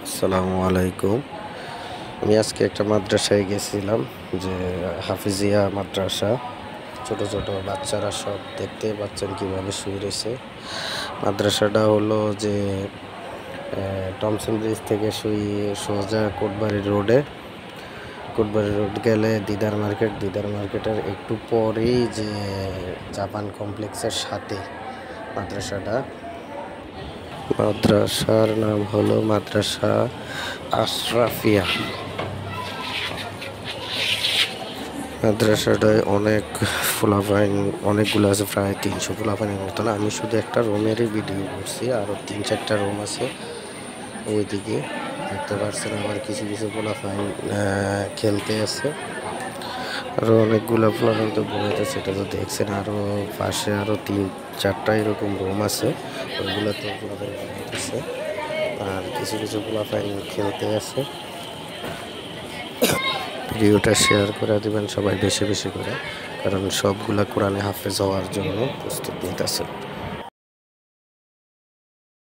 আসসালামু আলাইকুম। আমি আজকে একটা মাদ্রাসায় গেছিলাম, যে হাফিজিয়া মাদ্রাসা। ছোট ছোট বাচ্চারা সব দেখতে পাচ্ছেন কিভাবে শুয়ে রয়েছে। মাদ্রাসাটা হলো যে টমসন ব্রিজ থেকে সোজা কোটবাড়ি রোড গেলে দিদার মার্কেটের একটু পরেই যে জাপান কমপ্লেক্সের সাথে মাদ্রাসাটা। মাদ্রাসার নাম হলো মাদ্রাসা আশরাফিয়া। মাদ্রাসাটায় অনেকগুলো আছে, প্রায় 300 ফুলাফাইনের মতন। আমি শুধু একটা রুমেরই ভিডিও করছি, আরও 3-4টা রুম আছে ওইদিকে দেখতে পাচ্ছেন। আমার কিছু কিছু ফুলাফাইন খেলতে আছে, আরও অনেকগুলো ফুলাফাইন তো ঘুমাইতে, সেটা তো দেখছেন। আরও পাশে আরও 3-4টা এরকম রুম আছে, ওইগুলোতে ফুলাফাইন ঘুমাইতেছে, আর কিছু কিছু ফুলাফাইন খেলতে আছে। ভিডিওটা শেয়ার করে দিবেন সবাই বেশি বেশি করে, কারণ সবগুলা কোরআনে হাফেজ হওয়ার জন্য প্রস্তুত নিতেছে।